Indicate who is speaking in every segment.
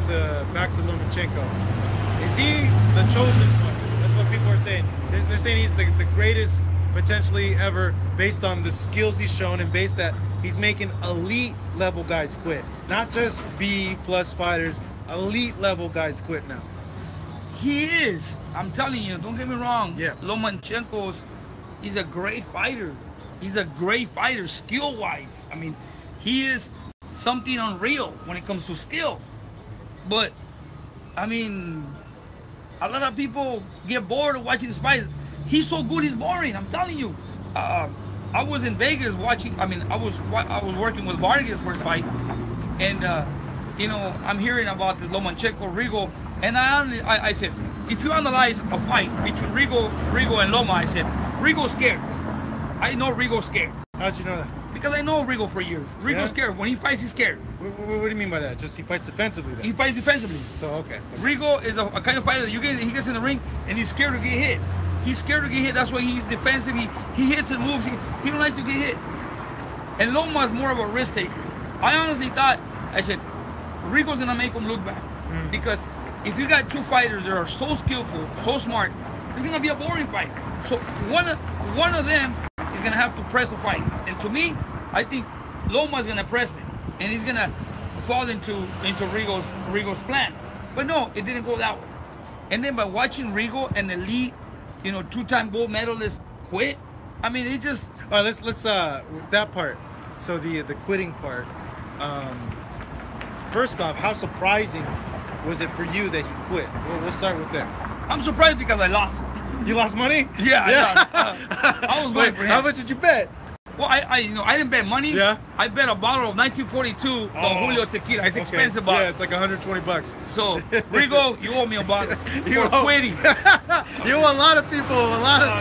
Speaker 1: to Lomachenko. Is he the chosen one? That's what people are saying. They're saying he's the greatest potentially ever based on the skills he's shown and based that he's making elite level guys quit. Not just B+ fighters, elite level guys quit now.
Speaker 2: He is. I'm telling you, don't get me wrong.
Speaker 1: Yeah.
Speaker 2: Lomachenko's, he's a great fighter. He's a great fighter, skill-wise. I mean, he is something unreal when it comes to skill. But, I mean, a lot of people get bored of watching his fights. He's so good, he's boring. I'm telling you. I was in Vegas watching. I mean, I was working with Vargas for his fight, and you know, I'm hearing about this Lomachenko Rigo, and I said, if you analyze a fight between Rigo and Loma, I said, Rigo's scared. I know Rigo's scared.
Speaker 1: How'd you know that?
Speaker 2: Because I know Rigo for years. Rigo's scared. When he fights, he's scared.
Speaker 1: What do you mean by that? Just he fights defensively then?
Speaker 2: He fights defensively.
Speaker 1: So, okay.
Speaker 2: Rigo is a kind of fighter that he gets in the ring and he's scared to get hit. He's scared to get hit. That's why he's defensive. He hits and moves. He don't like to get hit. And Loma's more of a risk taker. I honestly thought, I said, Rigo's going to make him look bad. Because if you got two fighters that are so skillful, so smart, it's going to be a boring fight. So one of them is going to have to press the fight. And to me, I think Loma's going to press it. And he's going to fall into Rigo's plan. But no, it didn't go that way. And then by watching Rigo and elite, you know, two-time gold medalist quit, I mean, it just...
Speaker 1: All right, let's that part. So the quitting part. First off, how surprising was it for you that he quit? We'll start with that.
Speaker 2: I'm surprised because I lost.
Speaker 1: You lost money?
Speaker 2: Yeah. I lost. I was going for him.
Speaker 1: How much did you bet?
Speaker 2: Well, I didn't bet money.
Speaker 1: Yeah.
Speaker 2: I bet a bottle of 1942 Don Julio tequila. It's expensive bottle.
Speaker 1: Yeah, it's like $120.
Speaker 2: So, Rigo, you owe me a bottle for quitting.
Speaker 1: You owe a lot of people a lot of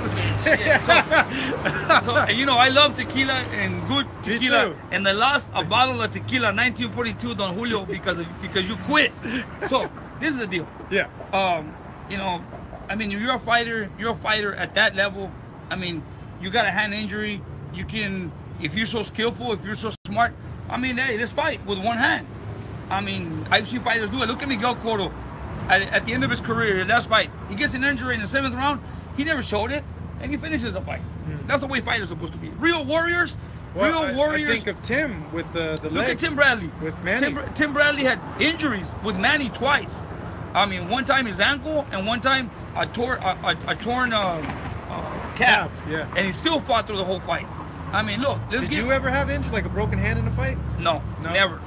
Speaker 2: so, you know, I love tequila and good tequila.
Speaker 1: Me too.
Speaker 2: And I lost a bottle of tequila 1942 Don Julio because you quit. So, this is the deal.
Speaker 1: Yeah.
Speaker 2: You know, I mean, you're a fighter at that level. I mean, you got a hand injury. You can, if you're so skillful, if you're so smart, I mean, hey, let's fight with one hand. I mean, I've seen fighters do it. Look at Miguel Cotto. At the end of his career, last fight, he gets an injury in the 7th round. He never showed it, and he finishes the fight. That's the way fighters are supposed to be. Real warriors.
Speaker 1: I think of Tim with the leg.
Speaker 2: Look at Tim Bradley.
Speaker 1: With Manny.
Speaker 2: Tim Bradley had injuries with Manny twice. I mean, one time his ankle, and one time a torn calf.
Speaker 1: Yeah.
Speaker 2: And he still fought through the whole fight. I mean, look.
Speaker 1: Did you ever have injury, like a broken hand in a fight?
Speaker 2: No, never.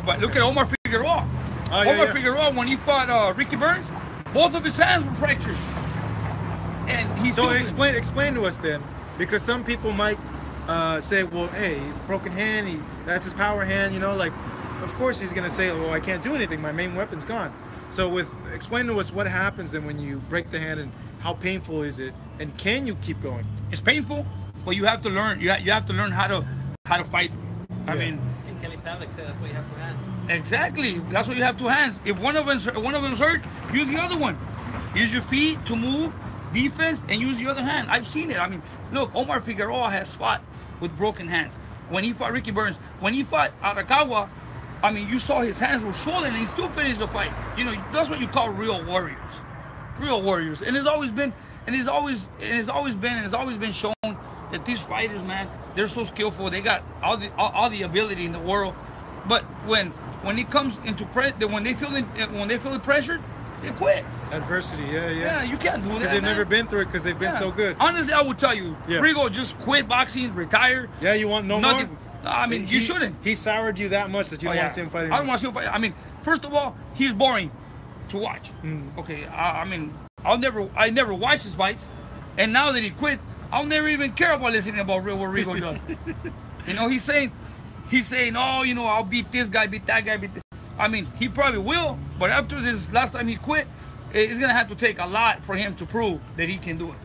Speaker 2: But look at Omar Figueroa.
Speaker 1: Omar
Speaker 2: Figueroa, when he fought Ricky Burns, both of his hands were fractured. And he's
Speaker 1: so explain to us then, because some people might say, well, hey, he's broken hand. That's his power hand. You know, like, of course he's gonna say, well, I can't do anything. My main weapon's gone. So explain to us what happens then when you break the hand and how painful is it, and can you keep going?
Speaker 2: It's painful. Well, you have to learn. You have to learn how to fight. I mean,
Speaker 3: and Kelly Pavlik said that's why you have two hands.
Speaker 2: Exactly. That's why you have two hands. If one of them's hurt, use the other one. Use your feet to move, defense, and use the other hand. I've seen it. I mean, look, Omar Figueroa has fought with broken hands. When he fought Ricky Burns, when he fought Arakawa, I mean, you saw his hands were swollen, and he still finished the fight. You know, that's what you call real warriors. Real warriors. And it's always been shown that these fighters, man, they're so skillful. They got all the ability in the world. But when it comes into when they feel pressured, they quit.
Speaker 1: Adversity, yeah.
Speaker 2: Yeah, you can't do that.
Speaker 1: Because they've never been through it because they've been so good.
Speaker 2: Honestly, I would tell you, Rigo just quit boxing, retire.
Speaker 1: Yeah, you want nothing more?
Speaker 2: I mean, you shouldn't.
Speaker 1: He soured you that much that you don't want to see him fight anymore.
Speaker 2: I don't want to see him fight. I mean, first of all, he's boring to watch. Okay, I mean, I never watch his fights, and now that he quit, I'll never even care about listening about what Rigo does. You know, he's saying, oh, you know, I'll beat this guy, beat that guy, beat this. I mean, he probably will, but after this last time he quit, it's gonna have to take a lot for him to prove that he can do it.